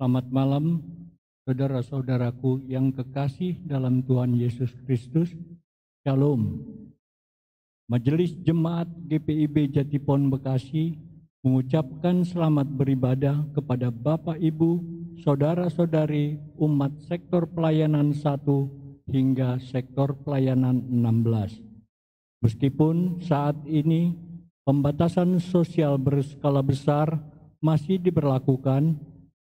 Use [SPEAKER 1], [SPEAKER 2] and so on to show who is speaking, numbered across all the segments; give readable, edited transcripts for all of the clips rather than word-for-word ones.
[SPEAKER 1] Selamat malam, saudara-saudaraku yang kekasih dalam Tuhan Yesus Kristus. Shalom. Majelis Jemaat GPIB Jatipon Bekasi mengucapkan selamat beribadah kepada Bapak Ibu, saudara-saudari umat sektor pelayanan 1 hingga sektor pelayanan 16. Meskipun saat ini pembatasan sosial berskala besar masih diberlakukan,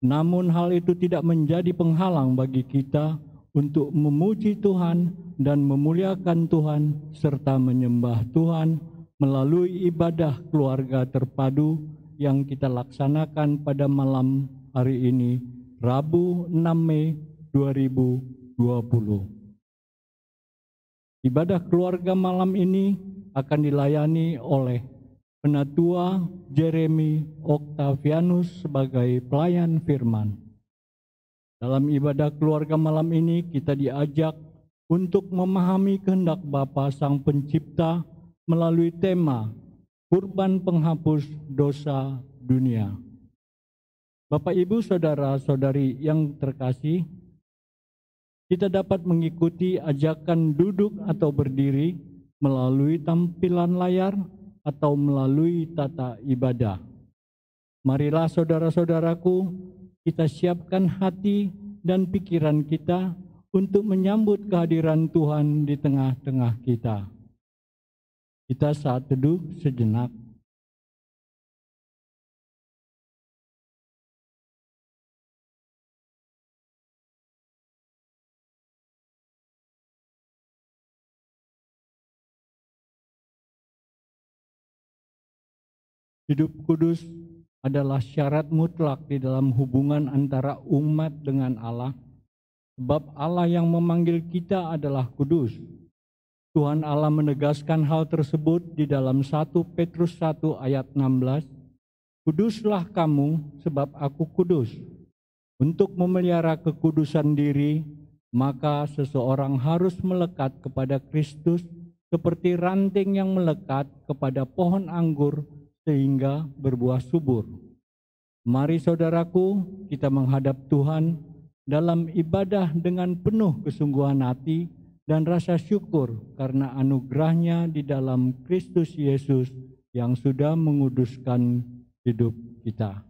[SPEAKER 1] namun hal itu tidak menjadi penghalang bagi kita untuk memuji Tuhan dan memuliakan Tuhan serta menyembah Tuhan melalui ibadah keluarga terpadu yang kita laksanakan pada malam hari ini, Rabu 6 Mei 2020. Ibadah keluarga malam ini akan dilayani oleh Penatua Jeremy Octavianus sebagai pelayan firman. Dalam ibadah keluarga malam ini kita diajak untuk memahami kehendak Bapa Sang Pencipta melalui tema Kurban Penghapus Dosa Dunia. Bapak Ibu saudara-saudari yang terkasih, kita dapat mengikuti ajakan duduk atau berdiri melalui tampilan layar atau melalui tata ibadah. Marilah saudara-saudaraku, kita siapkan hati dan pikiran kita untuk menyambut kehadiran Tuhan di tengah-tengah kita. Kita saat teduh sejenak. Hidup kudus adalah syarat mutlak di dalam hubungan antara umat dengan Allah, sebab Allah yang memanggil kita adalah kudus. Tuhan Allah menegaskan hal tersebut di dalam 1 Petrus 1 ayat 16, "Kuduslah kamu sebab aku kudus." Untuk memelihara kekudusan diri, maka seseorang harus melekat kepada Kristus seperti ranting yang melekat kepada pohon anggur sehingga berbuah subur. Mari saudaraku, kita menghadap Tuhan dalam ibadah dengan penuh kesungguhan hati dan rasa syukur karena anugerah-Nya di dalam Kristus Yesus yang sudah menguduskan hidup kita.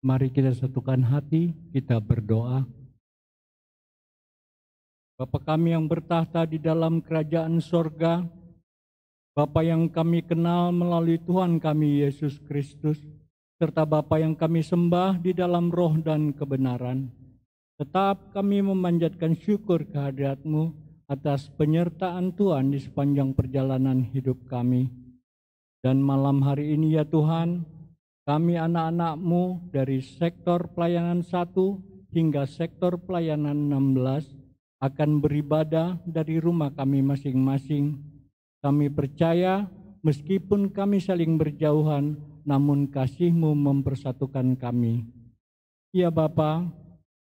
[SPEAKER 1] Mari kita satukan hati, kita berdoa. Bapa kami yang bertahta di dalam kerajaan sorga, Bapa yang kami kenal melalui Tuhan kami Yesus Kristus, serta Bapa yang kami sembah di dalam roh dan kebenaran, tetap kami memanjatkan syukur kehadirat-Mu atas penyertaan Tuhan di sepanjang perjalanan hidup kami. Dan malam hari ini ya Tuhan, kami anak-anak-Mu dari sektor pelayanan 1 hingga sektor pelayanan 16 akan beribadah dari rumah kami masing-masing. Kami percaya meskipun kami saling berjauhan, namun kasih-Mu mempersatukan kami. Ya Bapa,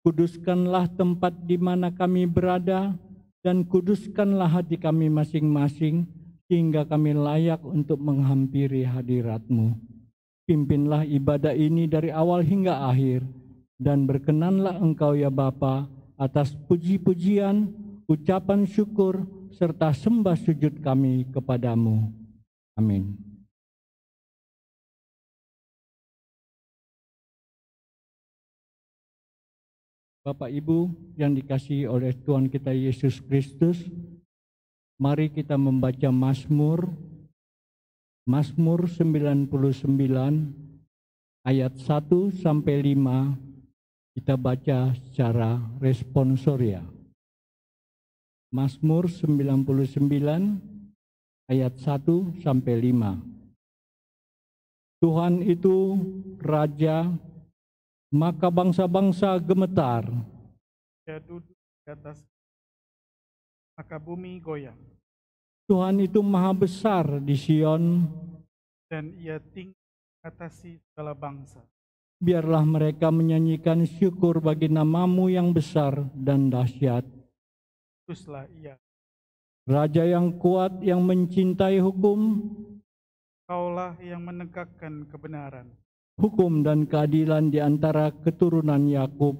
[SPEAKER 1] kuduskanlah tempat di mana kami berada dan kuduskanlah hati kami masing-masing sehingga kami layak untuk menghampiri hadirat-Mu. Pimpinlah ibadah ini dari awal hingga akhir dan berkenanlah Engkau ya Bapa atas puji-pujian, ucapan syukur, serta sembah sujud kami kepadamu. Amin. Bapak Ibu yang dikasihi oleh Tuhan kita Yesus Kristus, mari kita membaca Mazmur 99 ayat 1 sampai 5. Kita baca secara responsoria. Mazmur 99 ayat 1 sampai 5. Tuhan itu Raja, maka bangsa-bangsa gemetar.
[SPEAKER 2] Dia duduk di atas, maka bumi goyang.
[SPEAKER 1] Tuhan itu maha besar di Sion,
[SPEAKER 2] dan Ia tinggi mengatasi segala bangsa.
[SPEAKER 1] Biarlah mereka menyanyikan syukur bagi nama-Mu yang besar dan dahsyat.
[SPEAKER 2] Kuduslah Ia.
[SPEAKER 1] Raja yang kuat yang mencintai hukum,
[SPEAKER 2] Kaulah yang menegakkan kebenaran.
[SPEAKER 1] hukum dan keadilan di antara keturunan Yakub.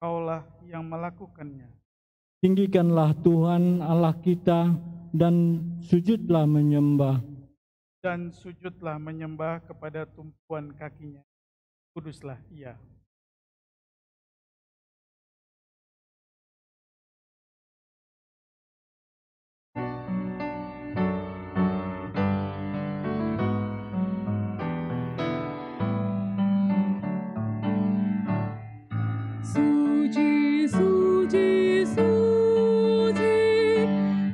[SPEAKER 2] Kaulah yang melakukannya.
[SPEAKER 1] Tinggikanlah Tuhan Allah kita dan sujudlah menyembah.
[SPEAKER 2] Dan sujudlah menyembah kepada tumpuan kakinya. Kuduslah Ia.
[SPEAKER 3] Suci, suci, suci,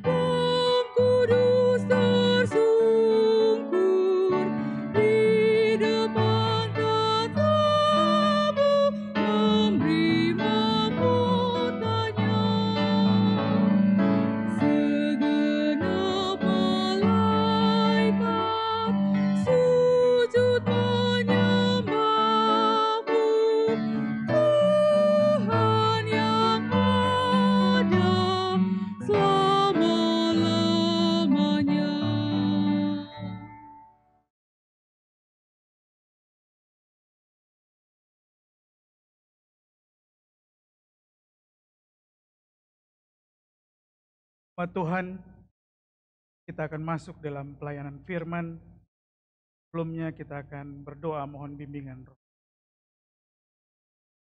[SPEAKER 3] Maha Kudus tersungkur di depan tatamu, memberi mahkotanya. Segenap malaikat sujud menyembah-Mu, Tuhan yang ada selama-lamanya.
[SPEAKER 2] Umat Tuhan, kita akan masuk dalam pelayanan firman. Sebelumnya kita akan berdoa mohon bimbingan Roh.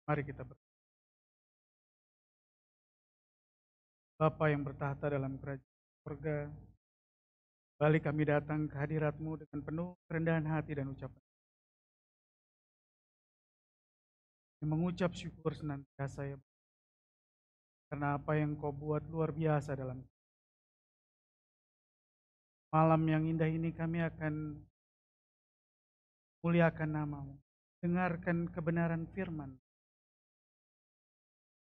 [SPEAKER 2] Mari kita berdoa. Bapa yang bertahta dalam kerajaan surga, balik kami datang ke hadirat-Mu dengan penuh kerendahan hati dan ucapan. Mengucap syukur senantiasa ya, karena apa yang Kau buat luar biasa dalam malam yang indah ini. Kami akan muliakan nama-Mu, dengarkan kebenaran firman,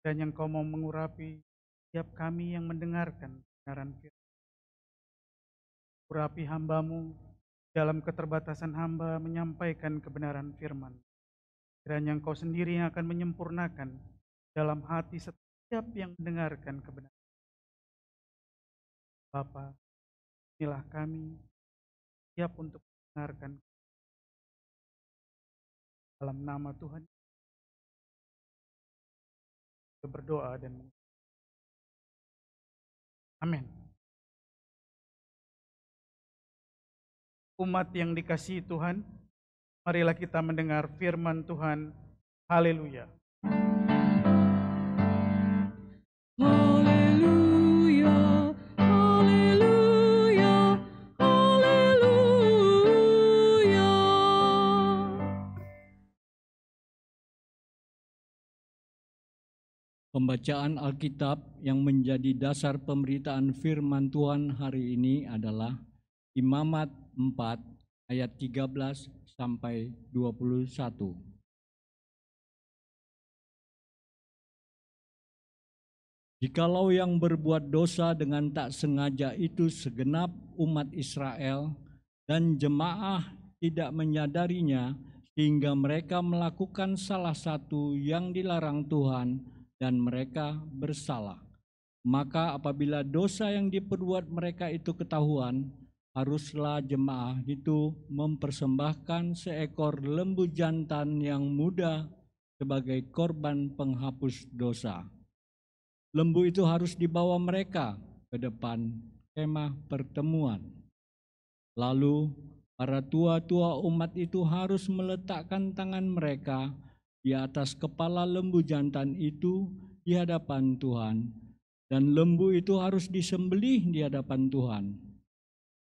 [SPEAKER 2] dan yang Kau mau mengurapi setiap kami yang mendengarkan kebenaran firman. Urapi hamba-Mu dalam keterbatasan hamba menyampaikan kebenaran firman. Kiranya Engkau sendiri yang akan menyempurnakan dalam hati setiap yang mendengarkan kebenaran. Bapa, inilah kami siap untuk mendengarkan dalam nama Tuhan. Kita berdoa dan amin. Umat yang dikasihi Tuhan, marilah kita mendengar firman Tuhan. Haleluya.
[SPEAKER 3] Haleluya, haleluya, haleluya.
[SPEAKER 1] Pembacaan Alkitab yang menjadi dasar pemberitaan firman Tuhan hari ini adalah Imamat 4 ayat 13 sampai 21. Jikalau yang berbuat dosa dengan tak sengaja itu segenap umat Israel dan jemaah tidak menyadarinya sehingga mereka melakukan salah satu yang dilarang Tuhan dan mereka bersalah. Maka apabila dosa yang diperbuat mereka itu ketahuan, haruslah jemaah itu mempersembahkan seekor lembu jantan yang muda sebagai korban penghapus dosa. Lembu itu harus dibawa mereka ke depan kemah pertemuan. Lalu para tua-tua umat itu harus meletakkan tangan mereka di atas kepala lembu jantan itu di hadapan Tuhan, dan lembu itu harus disembelih di hadapan Tuhan.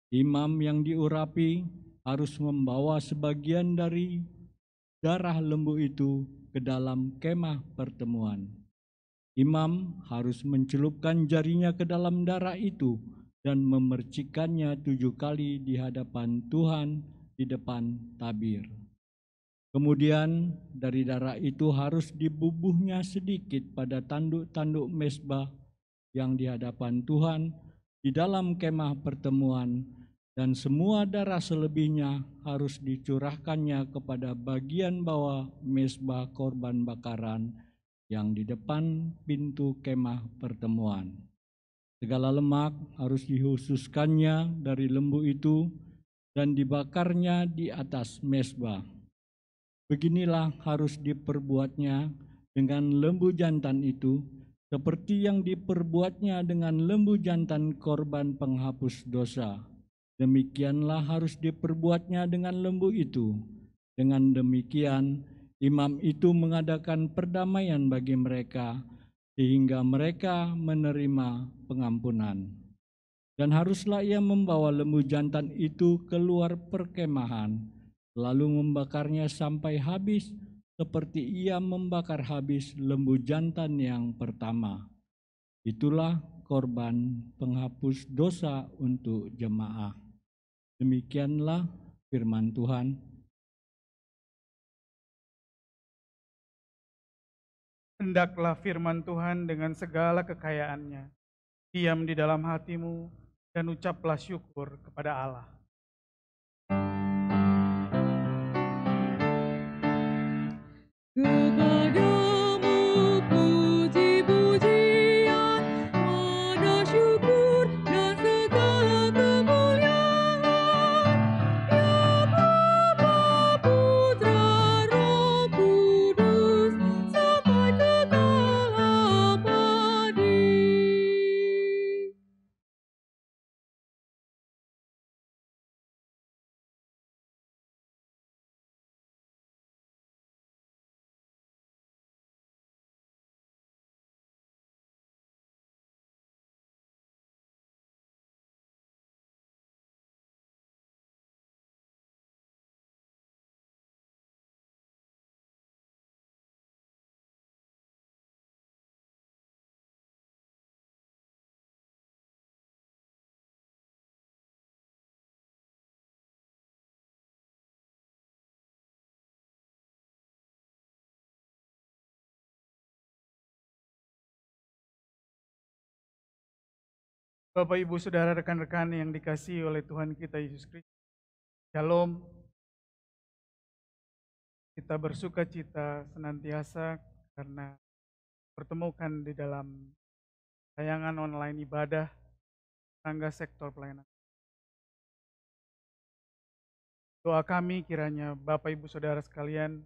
[SPEAKER 1] Imam yang diurapi harus membawa sebagian dari darah lembu itu ke dalam kemah pertemuan. Imam harus mencelupkan jarinya ke dalam darah itu dan memercikannya 7 kali di hadapan Tuhan di depan tabir. Kemudian dari darah itu harus dibubuhnya sedikit pada tanduk-tanduk mezbah yang di hadapan Tuhan di dalam kemah pertemuan, dan semua darah selebihnya harus dicurahkannya kepada bagian bawah mezbah korban bakaran yang di depan pintu kemah pertemuan. Segala lemak harus dikhususkannya dari lembu itu dan dibakarnya di atas mezbah. Beginilah harus diperbuatnya dengan lembu jantan itu, seperti yang diperbuatnya dengan lembu jantan korban penghapus dosa. Demikianlah harus diperbuatnya dengan lembu itu. Dengan demikian, imam itu mengadakan perdamaian bagi mereka, sehingga mereka menerima pengampunan. Dan haruslah ia membawa lembu jantan itu keluar perkemahan, lalu membakarnya sampai habis, seperti ia membakar habis lembu jantan yang pertama. Itulah korban penghapus dosa untuk jemaah. Demikianlah firman Tuhan.
[SPEAKER 2] Hendaklah firman Tuhan dengan segala kekayaannya diam di dalam hatimu dan ucaplah syukur kepada Allah.
[SPEAKER 3] Kepadamu puji-pujian, ada syukur dan segala kemuliaan, ya Bapa, Putra, Roh Kudus, sampai kekal abadi.
[SPEAKER 2] Bapak, Ibu, Saudara, rekan-rekan yang dikasihi oleh Tuhan kita Yesus Kristus. Shalom. Kita bersuka cita senantiasa karena pertemukan di dalam tayangan online ibadah tangga sektor pelayanan. Doa kami kiranya Bapak, Ibu, Saudara sekalian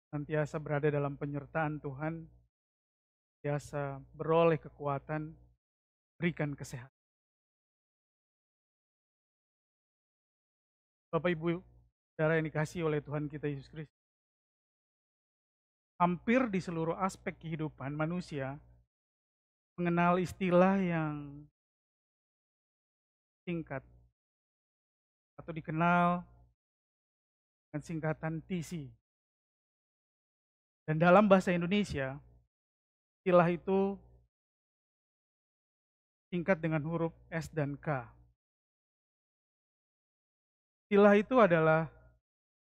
[SPEAKER 2] senantiasa berada dalam penyertaan Tuhan, biasa beroleh kekuatan, berikan kesehatan. Bapak, Ibu, Saudara yang dikasihi oleh Tuhan kita Yesus Kristus. Hampir di seluruh aspek kehidupan manusia mengenal istilah yang singkat atau dikenal dengan singkatan TC. Dan dalam bahasa Indonesia, istilah itu singkat dengan huruf S dan K. Istilah itu adalah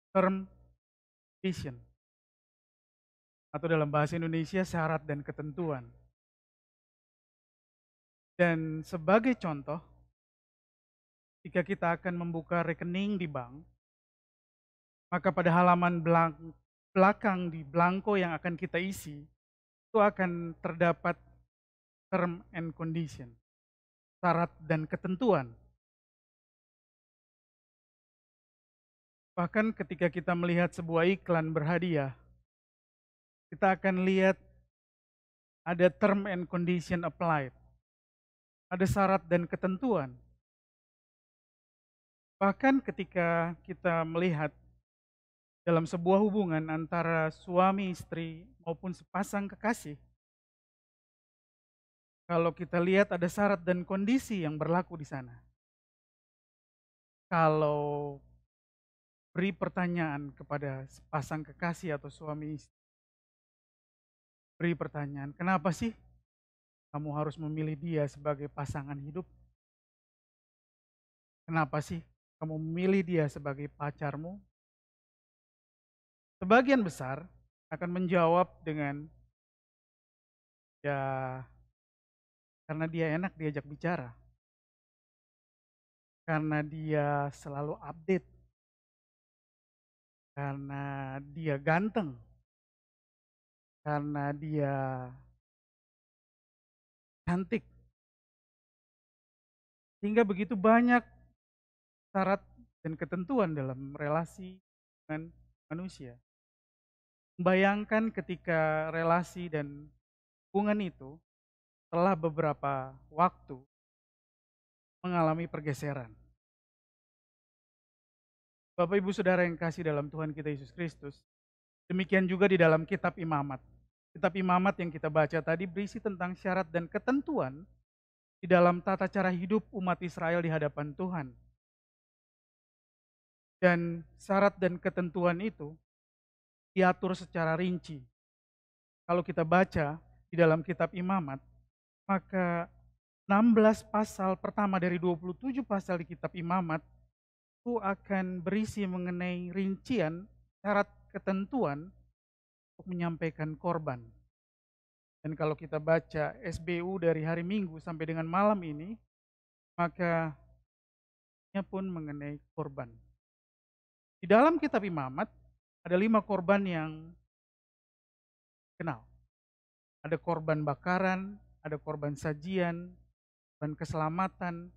[SPEAKER 2] term vision, atau dalam bahasa Indonesia syarat dan ketentuan. Dan sebagai contoh, jika kita akan membuka rekening di bank, maka pada halaman belakang di blanko yang akan kita isi, itu akan terdapat term and condition, syarat dan ketentuan. Bahkan ketika kita melihat sebuah iklan berhadiah, kita akan lihat ada term and condition applied, ada syarat dan ketentuan. Bahkan ketika kita melihat dalam sebuah hubungan antara suami istri maupun sepasang kekasih, kalau kita lihat ada syarat dan kondisi yang berlaku di sana. Kalau beri pertanyaan kepada sepasang kekasih atau suami istri, beri pertanyaan, kenapa sih kamu harus memilih dia sebagai pasangan hidup? Kenapa sih kamu memilih dia sebagai pacarmu? Sebagian besar akan menjawab dengan, ya karena dia enak diajak bicara, karena dia selalu update, karena dia ganteng, karena dia cantik. Sehingga begitu banyak syarat dan ketentuan dalam relasi dengan manusia. Bayangkan ketika relasi dan hubungan itu setelah beberapa waktu mengalami pergeseran. Bapak Ibu Saudara yang kasih dalam Tuhan kita Yesus Kristus, demikian juga di dalam kitab Imamat. Kitab Imamat yang kita baca tadi berisi tentang syarat dan ketentuan di dalam tata cara hidup umat Israel di hadapan Tuhan. Dan syarat dan ketentuan itu diatur secara rinci. Kalau kita baca di dalam kitab Imamat, maka 16 pasal pertama dari 27 pasal di kitab Imamat itu akan berisi mengenai rincian syarat ketentuan untuk menyampaikan korban. Dan kalau kita baca SBU dari hari Minggu sampai dengan malam ini, maka pun mengenai korban. Di dalam kitab Imamat ada 5 korban yang kenal. Ada korban bakaran, ada korban sajian, korban keselamatan,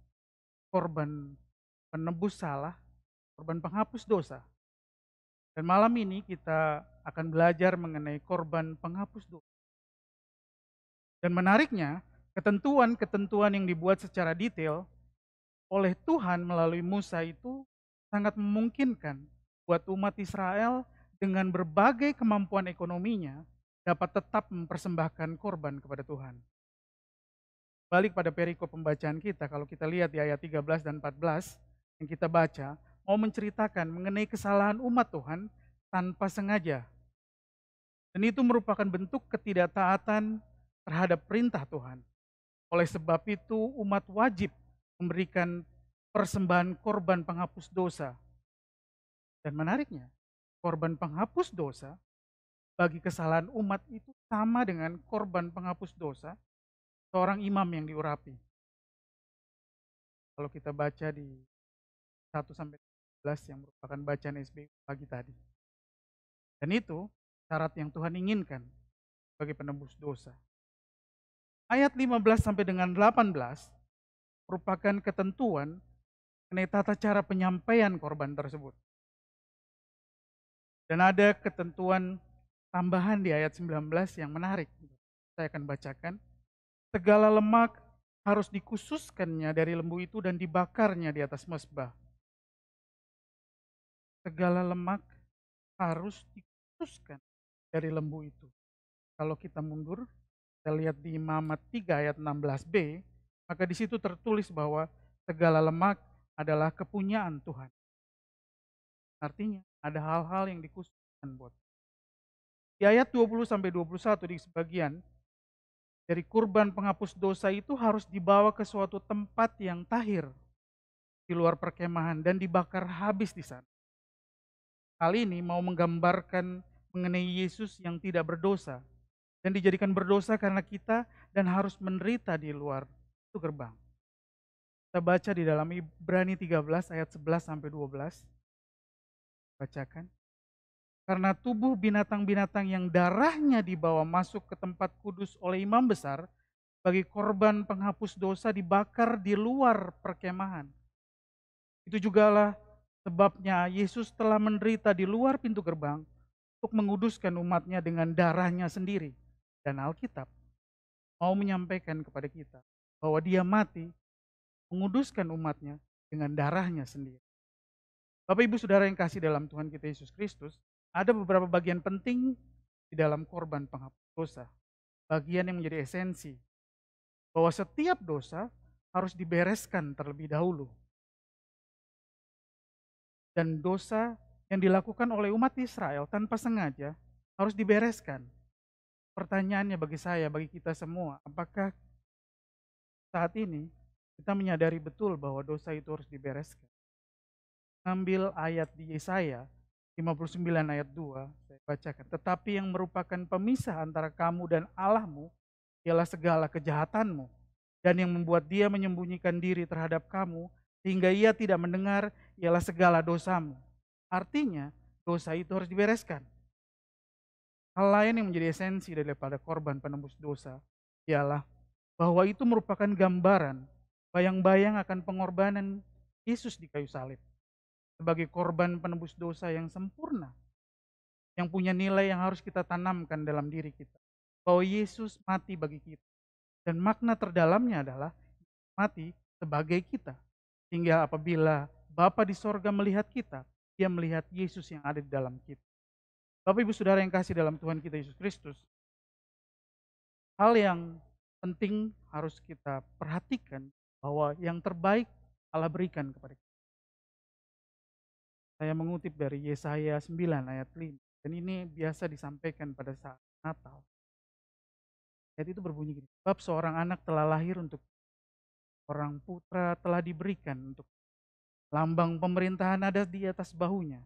[SPEAKER 2] korban penebus salah, korban penghapus dosa. Dan malam ini kita akan belajar mengenai korban penghapus dosa. Dan menariknya, ketentuan-ketentuan yang dibuat secara detail oleh Tuhan melalui Musa itu sangat memungkinkan buat umat Israel dengan berbagai kemampuan ekonominya dapat tetap mempersembahkan korban kepada Tuhan. Balik pada perikop pembacaan kita, kalau kita lihat di ayat 13 dan 14 yang kita baca, mau menceritakan mengenai kesalahan umat Tuhan tanpa sengaja. Dan itu merupakan bentuk ketidaktaatan terhadap perintah Tuhan. Oleh sebab itu umat wajib memberikan persembahan korban penghapus dosa. Dan menariknya, korban penghapus dosa bagi kesalahan umat itu sama dengan korban penghapus dosa seorang imam yang diurapi. Kalau kita baca di 1 sampai 13 yang merupakan bacaan SBU pagi tadi. Dan itu syarat yang Tuhan inginkan sebagai penebus dosa. Ayat 15 sampai dengan 18 merupakan ketentuan mengenai tata cara penyampaian korban tersebut. Dan ada ketentuan tambahan di ayat 19 yang menarik. Saya akan bacakan. Segala lemak harus dikhususkannya dari lembu itu dan dibakarnya di atas mezbah. Segala lemak harus dikhususkan dari lembu itu. Kalau kita mundur, kita lihat di Imamat 3 ayat 16b, maka di situ tertulis bahwa segala lemak adalah kepunyaan Tuhan. Artinya ada hal-hal yang dikhususkan buat. Di ayat 20 sampai 21 di sebagian dari kurban penghapus dosa itu harus dibawa ke suatu tempat yang tahir di luar perkemahan dan dibakar habis di sana. Hal ini mau menggambarkan mengenai Yesus yang tidak berdosa dan dijadikan berdosa karena kita dan harus menderita di luar pintu gerbang. Kita baca di dalam Ibrani 13 ayat 11 sampai 12. Bacakan. Karena tubuh binatang-binatang yang darahnya dibawa masuk ke tempat kudus oleh imam besar bagi korban penghapus dosa dibakar di luar perkemahan. Itu jugalah sebabnya Yesus telah menderita di luar pintu gerbang untuk menguduskan umatnya dengan darahnya sendiri. Dan Alkitab mau menyampaikan kepada kita bahwa dia mati menguduskan umatnya dengan darahnya sendiri. Bapak Ibu Saudara yang kasih dalam Tuhan kita Yesus Kristus, ada beberapa bagian penting di dalam korban penghapus dosa. Bagian yang menjadi esensi bahwa setiap dosa harus dibereskan terlebih dahulu. Dan dosa yang dilakukan oleh umat Israel tanpa sengaja harus dibereskan. Pertanyaannya bagi saya, bagi kita semua, apakah saat ini kita menyadari betul bahwa dosa itu harus dibereskan? Ambil ayat di Yesaya 59 ayat 2, saya bacakan. Tetapi yang merupakan pemisah antara kamu dan Allahmu ialah segala kejahatanmu, dan yang membuat dia menyembunyikan diri terhadap kamu sehingga ia tidak mendengar ialah segala dosamu. Artinya dosa itu harus dibereskan. Hal lain yang menjadi esensi daripada korban penembus dosa ialah bahwa itu merupakan gambaran, bayang-bayang akan pengorbanan Yesus di kayu salib sebagai korban penebus dosa yang sempurna, yang punya nilai yang harus kita tanamkan dalam diri kita. Bahwa Yesus mati bagi kita. Dan makna terdalamnya adalah mati sebagai kita. Sehingga apabila Bapa di sorga melihat kita, dia melihat Yesus yang ada di dalam kita. Bapak Ibu Saudara yang kasih dalam Tuhan kita Yesus Kristus, hal yang penting harus kita perhatikan bahwa yang terbaik Allah berikan kepada kita. Saya mengutip dari Yesaya 9 ayat 5. Dan ini biasa disampaikan pada saat Natal. Ayat itu berbunyi gini. Sebab seorang anak telah lahir untuk orang putra telah diberikan untuk lambang pemerintahan ada di atas bahunya.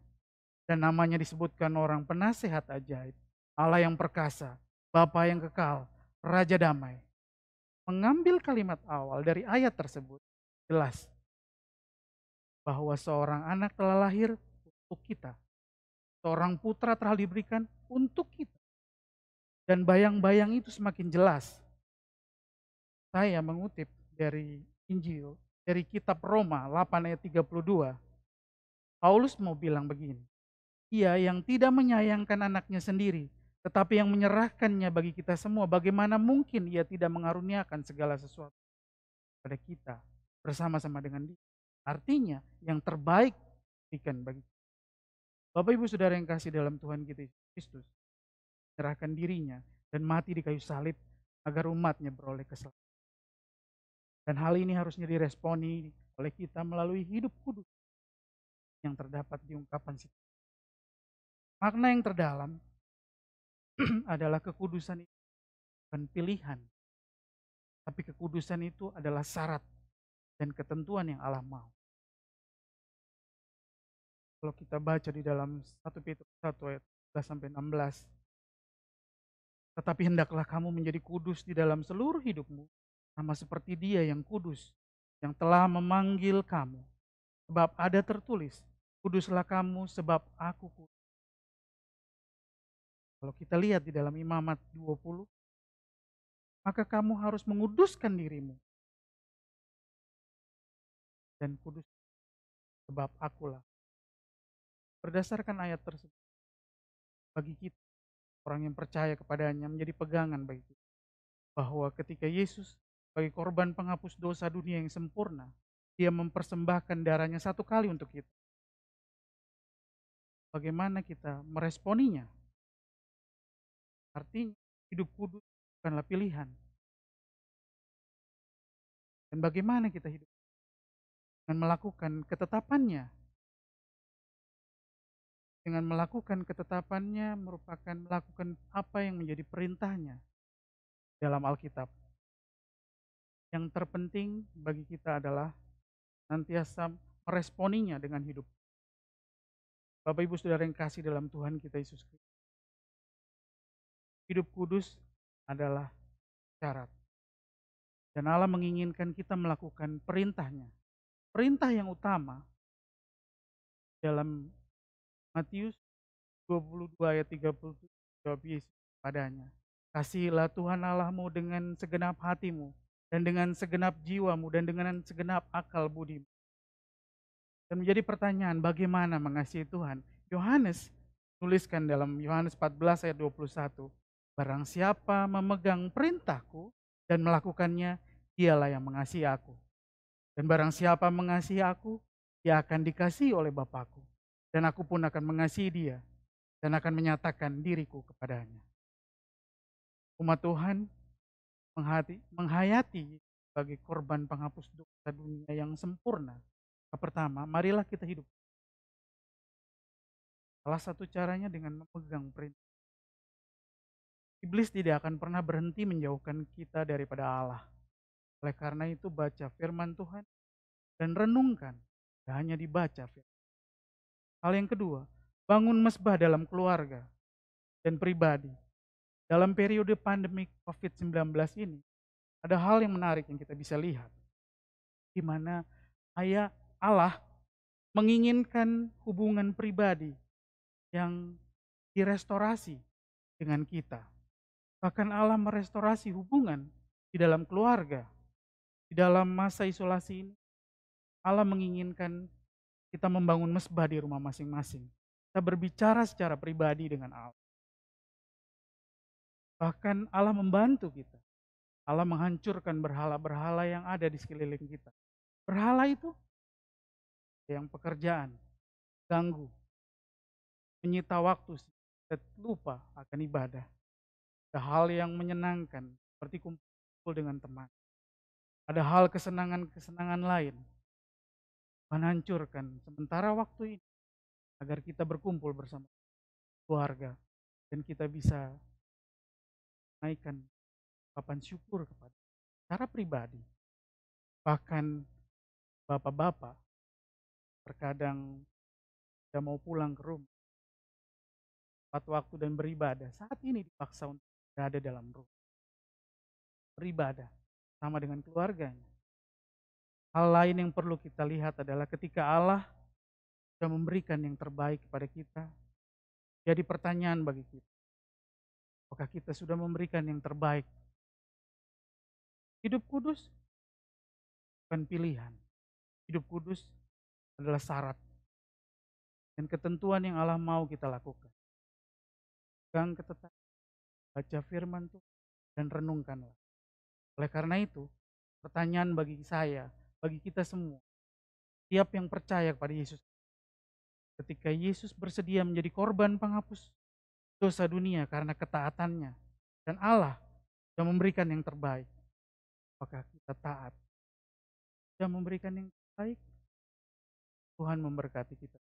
[SPEAKER 2] Dan namanya disebutkan orang penasehat ajaib, Allah yang perkasa, Bapa yang kekal, Raja damai. Mengambil kalimat awal dari ayat tersebut, jelas bahwa seorang anak telah lahir untuk kita. Seorang putra telah diberikan untuk kita. Dan bayang-bayang itu semakin jelas. Saya mengutip dari Injil, dari kitab Roma 8 ayat 32. Paulus mau bilang begini. Ia yang tidak menyayangkan anaknya sendiri, tetapi yang menyerahkannya bagi kita semua. Bagaimana mungkin ia tidak mengaruniakan segala sesuatu pada kita bersama-sama dengan dia. Artinya yang terbaik diberikan bagi kita. Bapak Ibu Saudara yang kasih dalam Tuhan kita Yesus Kristus, menyerahkan dirinya dan mati di kayu salib agar umatnya beroleh keselamatan. Dan hal ini harusnya diresponi oleh kita melalui hidup kudus yang terdapat di ungkapan situ. Makna yang terdalam adalah kekudusan itu bukan pilihan, tapi kekudusan itu adalah syarat dan ketentuan yang Allah mau. Kalau kita baca di dalam 1 Petrus 1 ayat 11 sampai 16, tetapi hendaklah kamu menjadi kudus di dalam seluruh hidupmu, sama seperti Dia yang kudus, yang telah memanggil kamu. Sebab ada tertulis, kuduslah kamu sebab aku kudus. Kalau kita lihat di dalam Imamat 20, maka kamu harus menguduskan dirimu. Dan kudus sebab akulah. Berdasarkan ayat tersebut, bagi kita, orang yang percaya kepadanya menjadi pegangan bagi kita. Bahwa ketika Yesus sebagai korban penghapus dosa dunia yang sempurna, dia mempersembahkan darahnya satu kali untuk kita. Bagaimana kita meresponinya? Artinya hidup kudus bukanlah pilihan. Dan bagaimana kita hidup? Dengan melakukan ketetapannya. Dengan melakukan ketetapannya merupakan melakukan apa yang menjadi perintahnya dalam Alkitab. Yang terpenting bagi kita adalah senantiasa meresponinya dengan hidup. Bapak Ibu Saudara yang kasih dalam Tuhan kita Yesus Kristus. Hidup kudus adalah syarat. Dan Allah menginginkan kita melakukan perintahnya. Perintah yang utama dalam Matius 22 ayat 37, jawab Yesus padanya, kasihilah Tuhan Allahmu dengan segenap hatimu, dan dengan segenap jiwamu, dan dengan segenap akal budimu. Dan menjadi pertanyaan, bagaimana mengasihi Tuhan? Yohanes tuliskan dalam Yohanes 14 ayat 21, barang siapa memegang perintahku dan melakukannya, dialah yang mengasihi aku. Dan barang siapa mengasihi aku, dia akan dikasihi oleh Bapakku. Dan aku pun akan mengasihi dia dan akan menyatakan diriku kepadanya. Umat Tuhan menghayati sebagai korban penghapus dosa dunia yang sempurna. Yang pertama, marilah kita hidup. Salah satu caranya dengan memegang perintah. Iblis tidak akan pernah berhenti menjauhkan kita daripada Allah. Oleh karena itu baca firman Tuhan dan renungkan. Tidak hanya dibaca firman. Hal yang kedua, bangun mesbah dalam keluarga dan pribadi. Dalam periode pandemi COVID-19 ini, ada hal yang menarik yang kita bisa lihat. Di mana ayah Allah menginginkan hubungan pribadi yang direstorasi dengan kita. Bahkan Allah merestorasi hubungan di dalam keluarga. Di dalam masa isolasi ini, Allah menginginkan kita membangun mesbah di rumah masing-masing. Kita berbicara secara pribadi dengan Allah. Bahkan Allah membantu kita. Allah menghancurkan berhala-berhala yang ada di sekeliling kita. Berhala itu yang pekerjaan, ganggu, menyita waktu, kita lupa akan ibadah. Ada hal yang menyenangkan, seperti kumpul dengan teman. Ada hal kesenangan-kesenangan lain, menghancurkan sementara waktu ini, agar kita berkumpul bersama keluarga, dan kita bisa naikkan ungkapan syukur kepada secara pribadi. Bahkan bapak-bapak terkadang tidak mau pulang ke rumah tepat waktu dan beribadah. Saat ini dipaksa untuk berada dalam rumah. Beribadah sama dengan keluarganya. Hal lain yang perlu kita lihat adalah ketika Allah sudah memberikan yang terbaik kepada kita, jadi pertanyaan bagi kita, apakah kita sudah memberikan yang terbaik? Hidup kudus bukan pilihan. Hidup kudus adalah syarat dan ketentuan yang Allah mau kita lakukan. Pegang ketetapan, baca firman Tuhan, dan renungkanlah. Oleh karena itu, pertanyaan bagi saya, bagi kita semua, tiap yang percaya kepada Yesus, ketika Yesus bersedia menjadi korban penghapus dosa dunia karena ketaatannya, dan Allah yang memberikan yang terbaik, apakah kita taat? Sudah memberikan yang terbaik? Tuhan memberkati kita.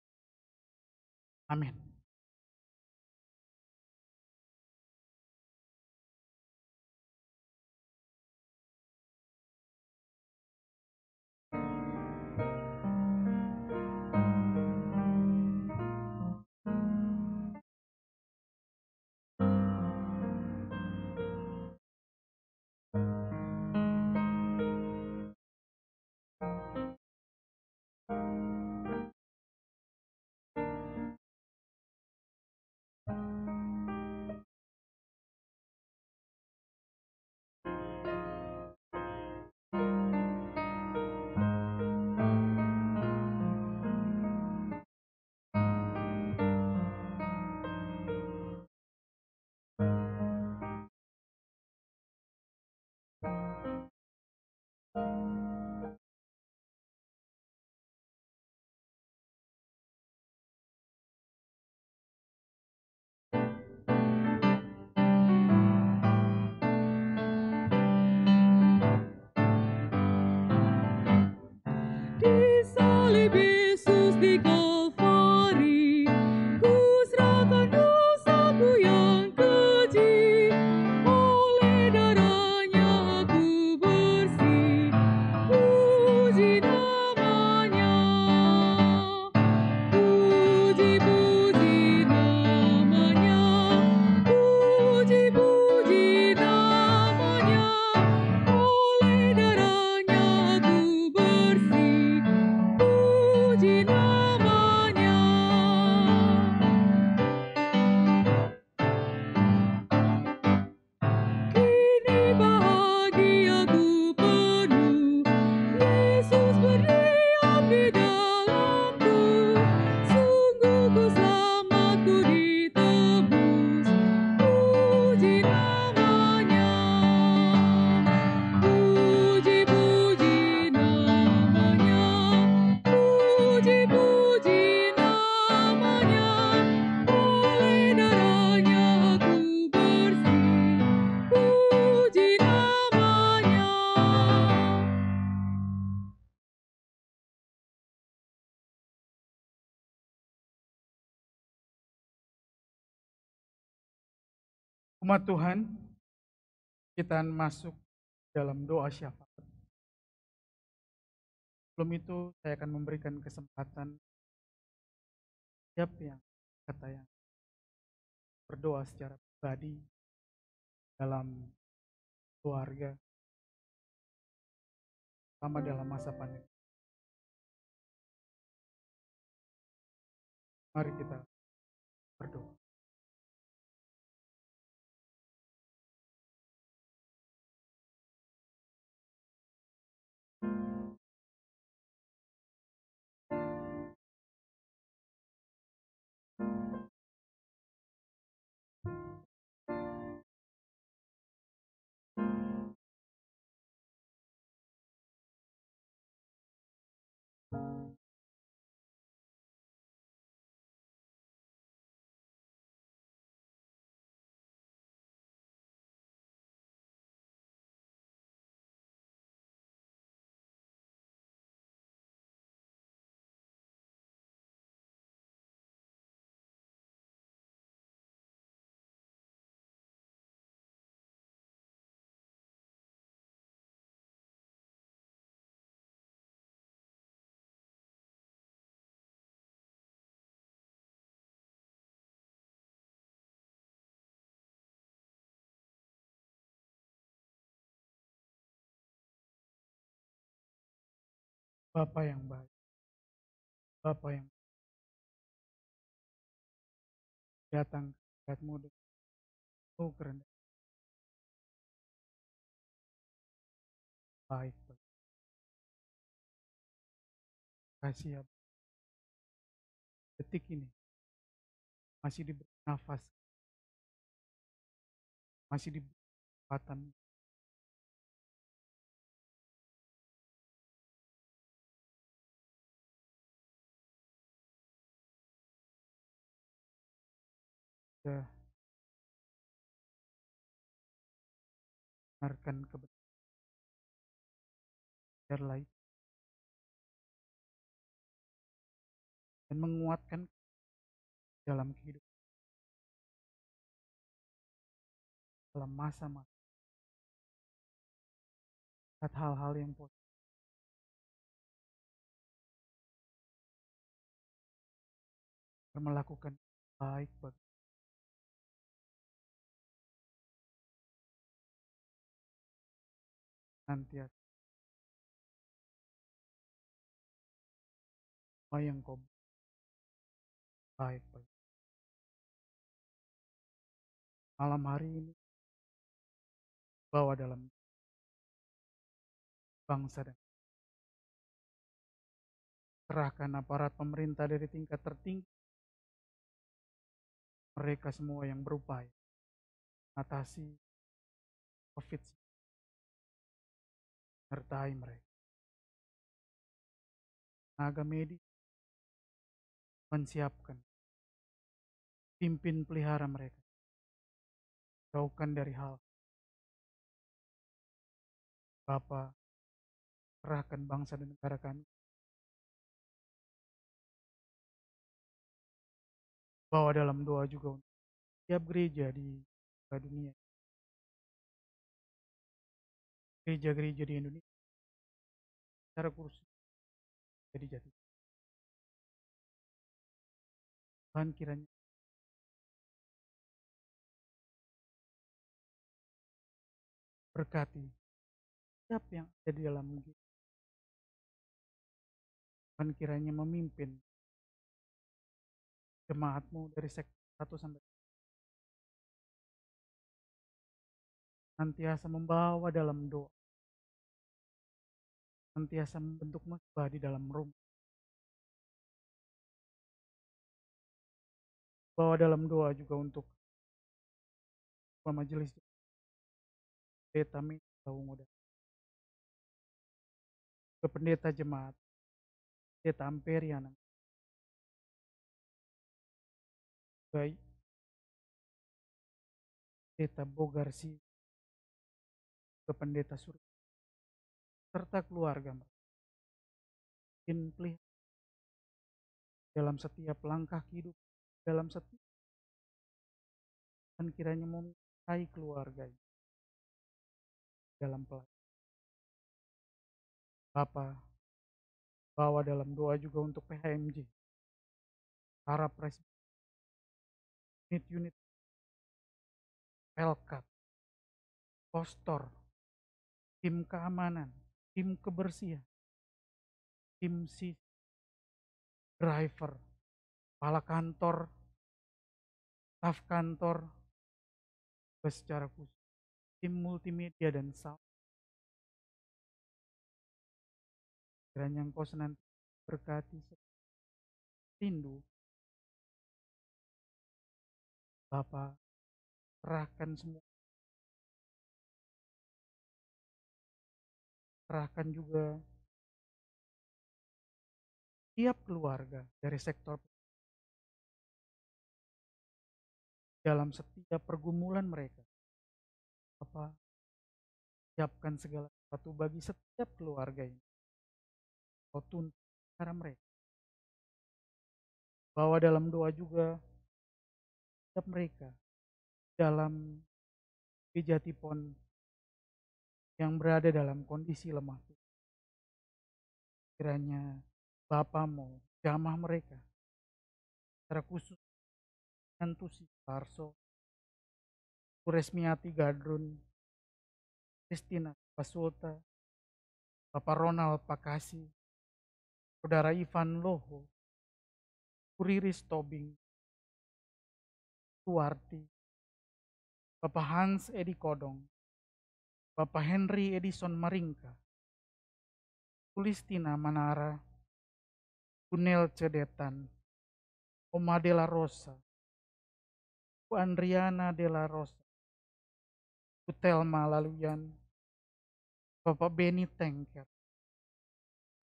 [SPEAKER 2] Amin. Umat Tuhan, kita masuk dalam doa syafaat. Sebelum itu saya akan memberikan kesempatan setiap yang kata yang berdoa secara pribadi dalam keluarga, sama dalam masa pandemi. Mari kita berdoa. Bapa yang baik, Bapa yang datang kehadirat-Mu dengan penuh kerendahan, baik. Kasih ya, detik ini masih diberi nafas, masih diberi kesempatan kita dengarkan kebenaran lain dan menguatkan dalam kehidupan, dalam masa-masa saat hal-hal yang positif dan melakukan baik bagi nanti apa yang Kau baik bagi. Malam hari ini bawa dalam bangsa dan serahkan aparat pemerintah dari tingkat tertinggi, mereka semua yang berupaya atasi COVID-19, sertai mereka. Tenaga medis mensiapkan, pimpin pelihara mereka, jauhkan dari hal. Bapa, serahkan bangsa dan negara kami, bawa dalam doa juga untuk setiap gereja di dunia, gereja-gereja di Indonesia, secara khusus jadi jati. Tuhan kiranya berkati setiap yang ada di dalam kita. Tuhan kiranya memimpin jemaat-Mu dari sektor 1 sampai nantiasa membawa dalam doa, nantiasa membentuk mesbah di dalam rumah, bawa dalam doa juga untuk majelis pendeta Minta ke pendeta jemaat, pendeta Amperian, baik pendeta Bogarsi, ke pendeta Surya, serta keluarga mereka. Pelihara dalam setiap langkah hidup, dalam setiap, dan kiranya menyertai keluarga ini dalam pelayanan. Bapa, bawa dalam doa juga untuk PHMJ, para presiden, unit-unit Pelkat, postor, tim keamanan, tim kebersihan, tim driver, kepala kantor, staf kantor, secara khusus, tim multimedia dan sound. Kiranya Engkau senantiasa berkati, rindu. Bapa, serahkan semua, serahkan juga tiap keluarga dari sektor dalam setiap pergumulan mereka. Bapa, siapkan segala sesuatu bagi setiap keluarga ini. Kau tuntut cara mereka. Bawa dalam doa juga setiap mereka dalam Jatipon yang berada dalam kondisi lemah. Kiranya Bapa mau jamah mereka secara khusus Antusi Parso, Resmiati Gadrun, Kristina Pasulta, Bapak Ronald Pakasi, Saudara Ivan Loho, Kuriris Tobing, Tuarti, Bapak Hans Edi Kodong, Bapak Henry Edison Maringka, Tulistina Manara, Gunel Cedetan, Oma Dela Rosa, Bu Andriana Dela Rosa, Bu Telma Laluyan, Bapak Beni Tengker,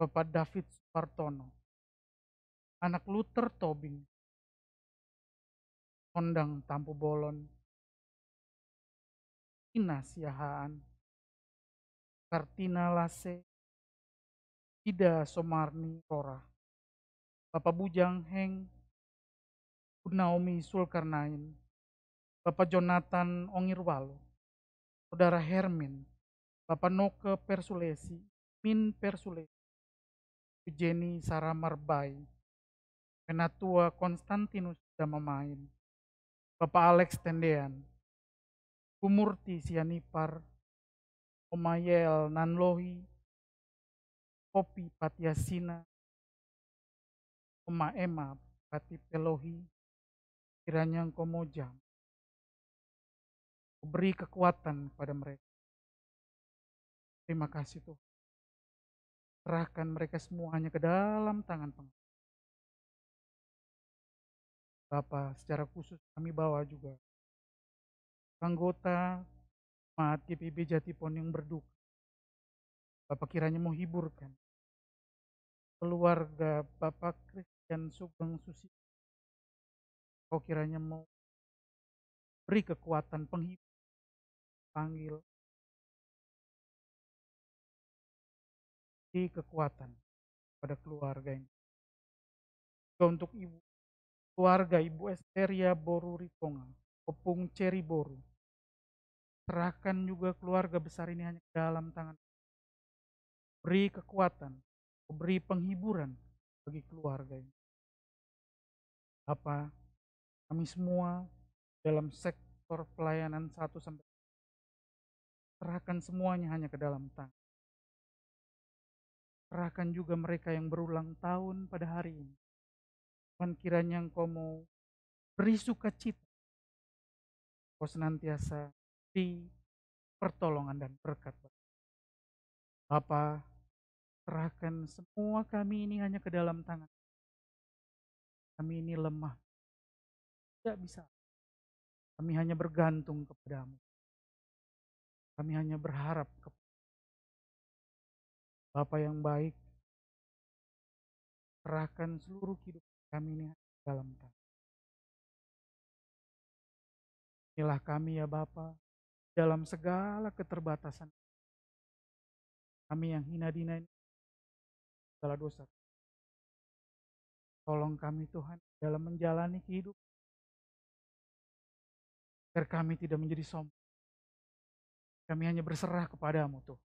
[SPEAKER 2] Bapak David Supartono, anak Luther Tobing, Ondang Tampu Bolon, Ina Siahaan, Kartina Lase, Ida Somarni Rora, Bapak Bujang Heng, Bu Naomi Sulkarnain, Bapak Jonathan Ongirwalo, Saudara Hermin, Bapak Noke Persulesi, Min Persulesi, Jenny Saramarbai, Penatua Konstantinus Damamain, Bapak Alex Tendean, Bu Murti Sianipar, Omayel Nanlohi, Kopi Patiasina, Oma Emma Pati Pelohi, kiranya Engkau mau jam, beri kekuatan kepada mereka. Terima kasih Tuhan. Serahkan mereka semuanya ke dalam tangan Pengasihan. Bapa, secara khusus kami bawa juga anggota Jemaat GPIB Jatipon yang berduka. Bapak kiranya mau hiburkan keluarga Bapak Christian Sugeng Susi. Kau kiranya mau beri kekuatan penghibur, panggil, beri kekuatan pada keluarga ini. Juga untuk ibu, keluarga Ibu Esteria Boru Ritonga, Opung Ceri Boru. Serahkan juga keluarga besar ini hanya ke dalam tangan. Beri kekuatan, beri penghiburan bagi keluarga ini. Apa kami semua dalam sektor pelayanan 1 sampai serahkan semuanya hanya ke dalam tangan. Serahkan juga mereka yang berulang tahun pada hari ini. Tuhan, kiranya Engkau mau beri sukacita. Kau senantiasa di pertolongan dan berkat. Bapa, serahkan semua kami ini hanya ke dalam tangan. Kami ini lemah, tidak bisa. Kami hanya bergantung kepadamu. Kami hanya berharap kepada Bapa yang baik. Serahkan seluruh hidup kami ini ke dalam tangan. Inilah kami ya Bapa, dalam segala keterbatasan. Kami yang hina dina ini, segala dosa. Tolong kami Tuhan dalam menjalani kehidupan. Agar kami tidak menjadi sombong. Kami hanya berserah kepadamu Tuhan.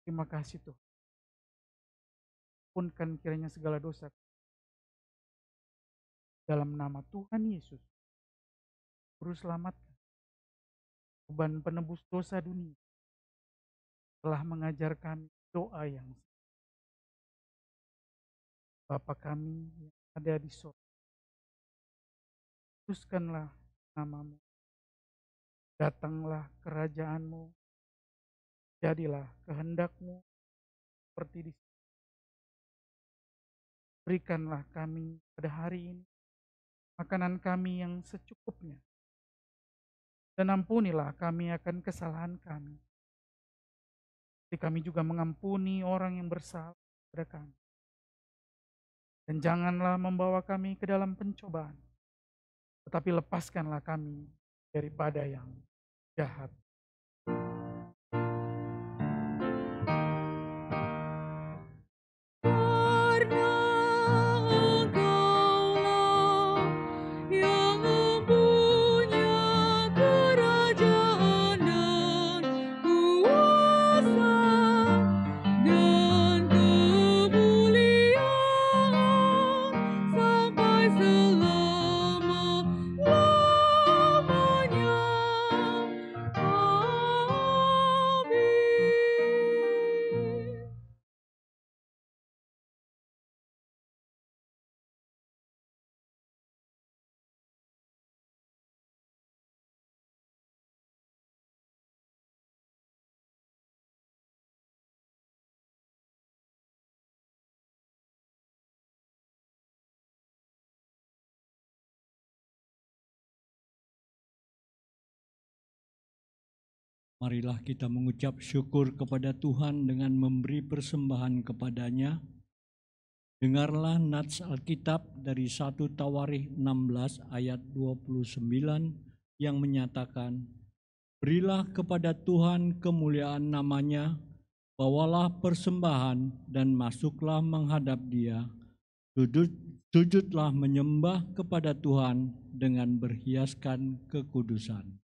[SPEAKER 2] Terima kasih Tuhan. Ampunkan kiranya segala dosa. Dalam nama Tuhan Yesus. Juru selamatkan. Beban penebus dosa dunia. Telah mengajar kami doa yang Bapa kami yang ada di surga. Kuduskanlah namamu. Datanglah kerajaanmu. Jadilah kehendakmu seperti di surga. Berikanlah kami pada hari ini makanan kami yang secukupnya. Dan ampunilah kami akan kesalahan kami. Jadi kami juga mengampuni orang yang bersalah kepada kami. Dan janganlah membawa kami ke dalam pencobaan. Tetapi lepaskanlah kami daripada yang jahat.
[SPEAKER 3] Karena Engkaulah yang mempunyai kerajaan dan kuasa dan kemuliaan sampai selama-lamanya. Amin.
[SPEAKER 1] Marilah kita mengucap syukur kepada Tuhan dengan memberi persembahan kepadanya. Dengarlah nats Alkitab dari 1 Tawarikh 16 ayat 29 yang menyatakan, berilah kepada Tuhan kemuliaan namanya, bawalah persembahan dan masuklah menghadap Dia. Sujudlah menyembah kepada Tuhan dengan berhiaskan kekudusan.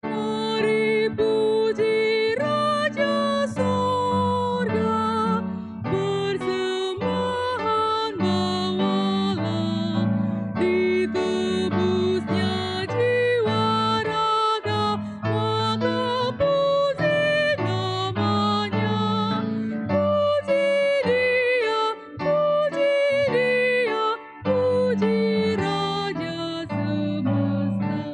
[SPEAKER 3] Mari puji Raja Sorga, persembahan bawalah, ditebusnya jiwa raga, maka puji namanya. Puji Dia, puji Dia, puji Raja semesta.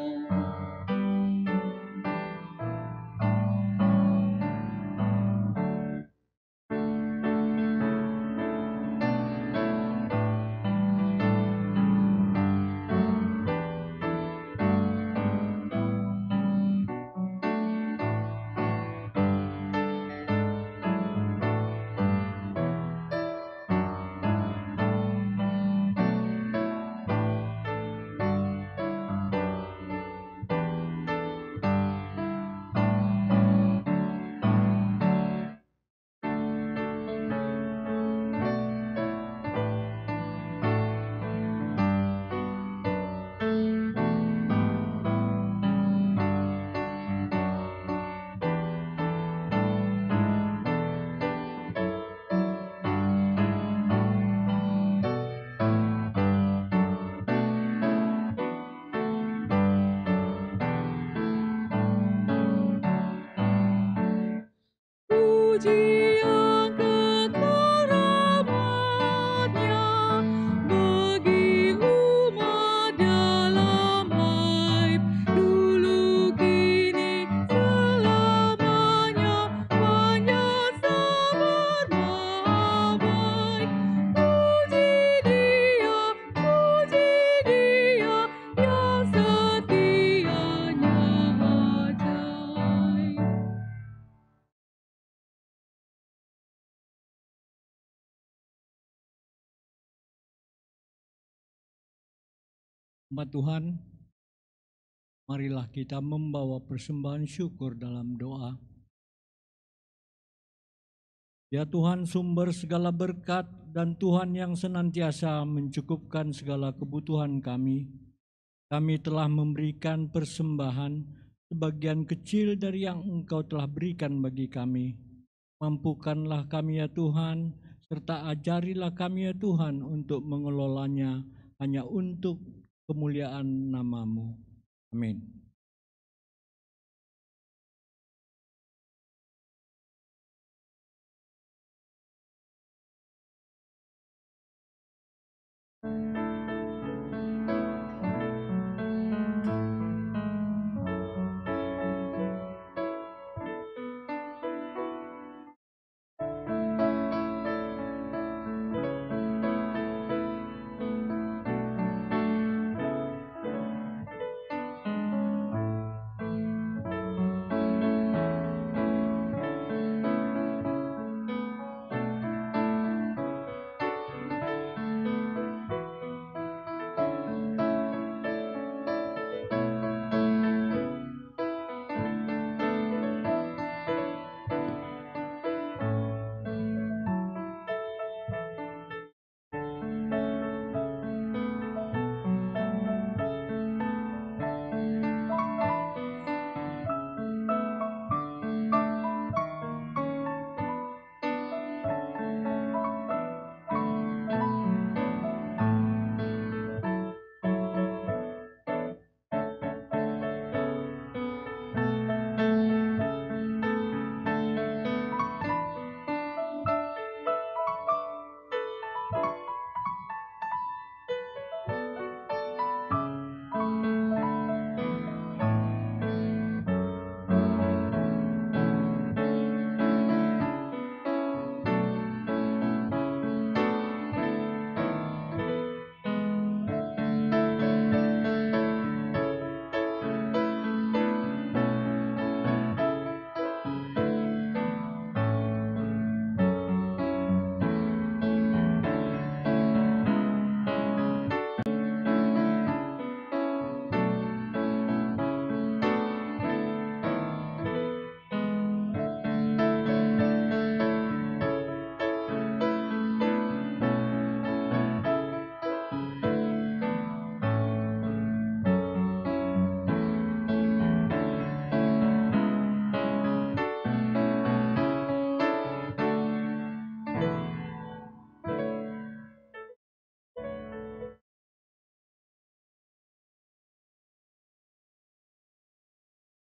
[SPEAKER 3] Puji yang kekal rahmat-Nya bagi umat dalam aib, dulu kini selamanya, panjang sabar baik. Puji Dia yang setianya ajaib.
[SPEAKER 1] Umat Tuhan, Marilah kita membawa persembahan syukur dalam doa. Ya Tuhan, sumber segala berkat dan Tuhan yang senantiasa mencukupkan segala kebutuhan kami telah memberikan persembahan sebagian kecil dari yang Engkau telah berikan bagi kami. Mampukanlah kami ya Tuhan, serta ajarilah kami ya Tuhan untuk mengelolanya hanya untuk kemuliaan nama-Mu. Amin.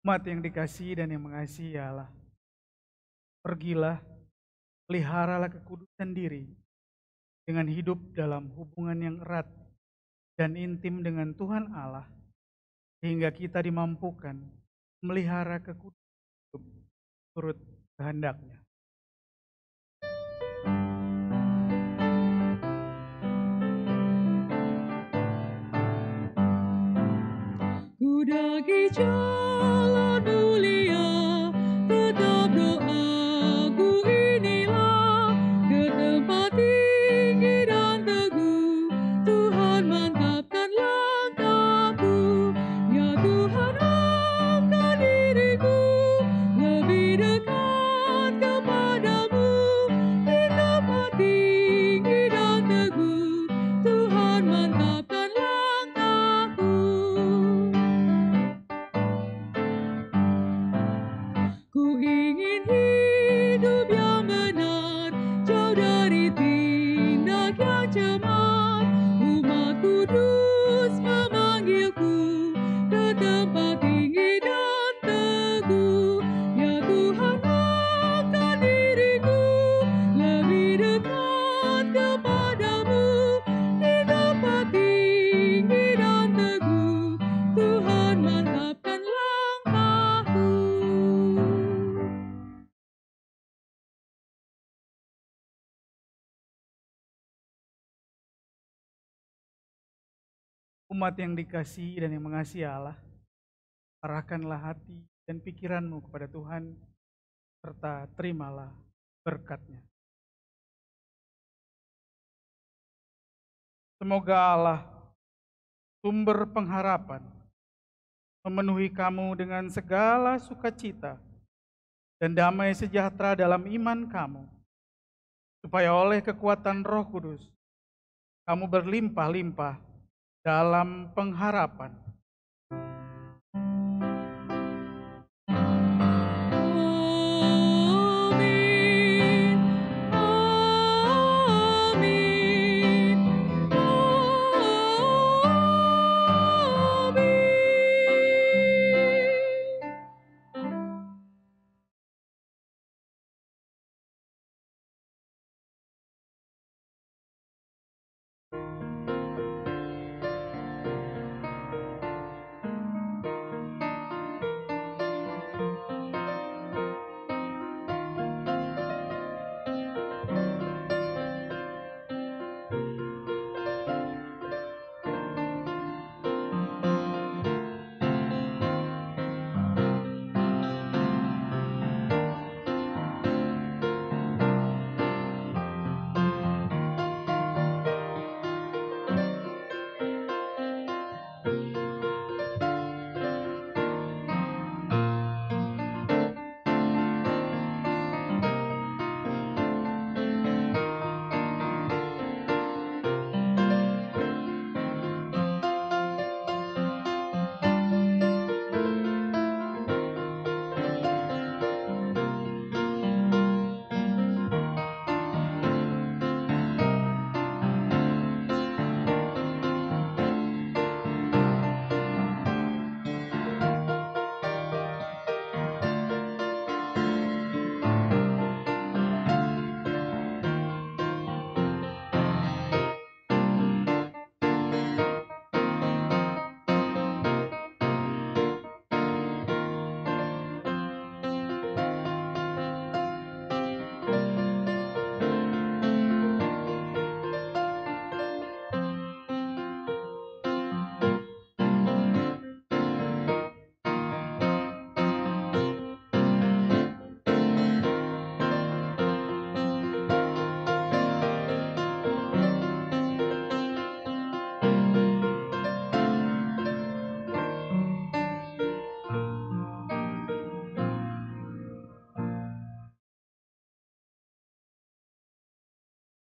[SPEAKER 2] Umat yang dikasihi dan yang mengasihi Allah, pergilah, peliharalah kekudusan diri dengan hidup dalam hubungan yang erat dan intim dengan Tuhan Allah, sehingga kita dimampukan melihara kekudusan hidup turut kehendak-Nya.
[SPEAKER 3] Ku daki jalan mulia, tetap doaku inilah, ke tempat tinggi dan teguh, Tuhan mantapkan langkahku. Ya Tuhan, angkat diriku lebih dekat kepadamu, di tempat tinggi dan teguh, Tuhan mantapkan langkahku. Ku ingin hidup yang benar, jauh dari tindak yang cemar. Umat kudus memanggilku ke tempat tinggi dan teguh. Ya Tuhan, angkat diriku lebih dekat kepadamu, di tempat tinggi dan teguh, Tuhan mantapkan langkahku.
[SPEAKER 2] Umat yang dikasihi dan yang mengasihi Allah, arahkanlah hati dan pikiranmu kepada Tuhan, serta terimalah berkat-Nya. Semoga Allah, sumber pengharapan, memenuhi kamu dengan segala sukacita dan damai sejahtera dalam iman kamu, supaya oleh kekuatan Roh Kudus kamu berlimpah-limpah dalam pengharapan